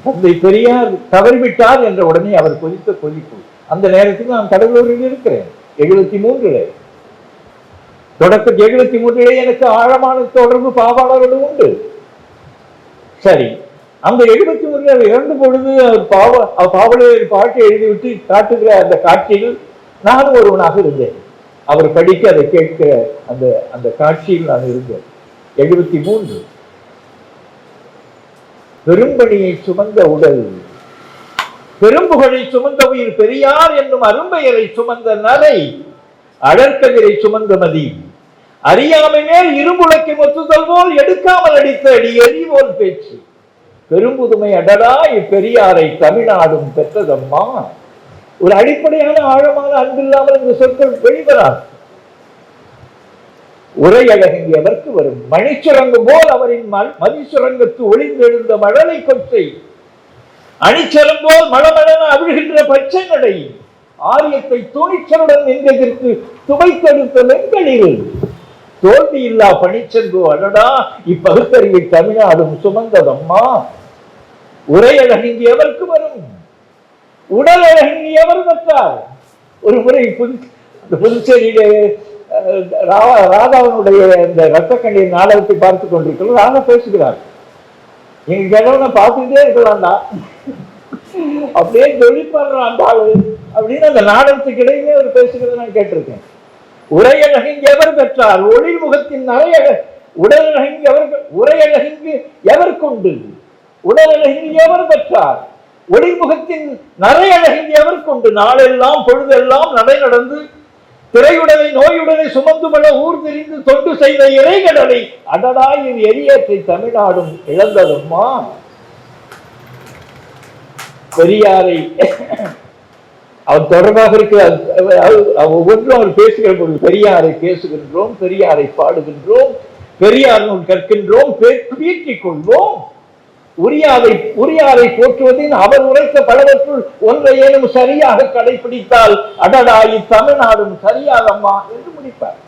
தந்தை பெரியார் தவறிவிட்டார் என்ற உடனே அவர் கொதித்த கொதிப்பு. அந்த நேரத்தில் நான் கடலூரில் இருக்கிறேன் 73 தொடக்க 73 எனக்கு ஆழமான தொடர்பு பாவாளரோடு உண்டு. சரி, அந்த 73 இறந்த பொழுது அவர் பாவலர் பாட்டை எழுதிவிட்டு காட்டுகிற அந்த காட்சியில் நானும் ஒருவனாக இருந்தேன். அவர் படிக்க அதை கேட்கிற அந்த அந்த காட்சியில் நான் இருந்தேன். 73 பெரும்பணியை சுமந்த உடல், பெரும்புகழை சுமந்த உயிர் பெரியார் என்னும் அரும்பெயரை சுமந்த நரை, அடற்கதிரை சுமந்த மதி, அறியாமை மேல் இரும்புலக்கை மொத்துதல் போல் எடுக்காமல் அடித்த அடி எரிவோல் பேச்சு, பெரும்புதுமை அடரா இப்பெரியாரை தமிழ்நாடும் பெற்றதம்மா. ஒரு அடிப்படையான ஆழமான அன்பில்லாமல் இந்த சொற்கள் வெளிவராது. உரையழகு எவர்க்கு வரும் மணிச்சுரங்கு போல் அவரின் மதிசுரங்கத்து ஒளிந்தெழுந்த மழலை கொச்சை, அணிச்சரம் போல் மளமளன அவிழ்கின்ற பச்சை நடை, ஆரியத்தை துணிச்சலுடன் நின்றதற்கு துவைத்தெடுத்த வெண்களில் தோல்வி இல்லா பணிச்சென்பு அடடா இப்பகுத்தறிவை தமிழ்நாடும் சுமந்ததம்மா. உரையழகு எவர்க்கு வரும் உடல் அழகு எவர் பெற்றார்? ஒரு முறை புதுச்சேரியிலே ராதாவனுடைய இந்த ரத்த கண்ணீர் நாடகத்தை பார்த்துக் கொண்டிருக்கிறோம். ராதா பேசுகிறார், எங்க கிழவனை பார்த்துட்டே இருக்கலாம்டா, அப்படியே ஜொலிப்படுறான் அந்த ஆளு அப்படின்னு அந்த நாடகத்துக்கு இடையிலே அவர் பேசுகிறத நான் கேட்டிருக்கேன். உரையழகு எவர் பெற்றார்? ஒளி முகத்தின் நிறைய உடலழகு எவர், உரையழகு எவர் கொண்டு உடலழகு எவர் பெற்றார்? ஒளிமுகத்தின் நிறையழகு எவர் கொண்டு? நாளெல்லாம் பொழுதெல்லாம் நடை நடந்து திரையுடலை நோயுடலை சுமந்து பல ஊர் தெரிந்து தொண்டு செய்த இறைகடலை அடடா இது எரியற்றை தமிழ்நாடும் இழந்ததும்மா. பெரியாரை அவர் தொடர்பாக இருக்கிற ஒவ்வொன்றும் அவர் பேசுகிற பொழுது பெரியாரை பேசுகின்றோம், பெரியாரை பாடுகின்றோம், பெரியார் நூல் கற்கின்றோம், பீற்றிக் கொள்வோம். உரியாரை போற்றுவதின் அவர் உரைத்த பலவற்றுள் ஒன்றை ஏனும் சரியாக கடைபிடித்தால் அடடா இத்தமிழ்நாடும் சரியாதம்மா என்று முடிப்பார்.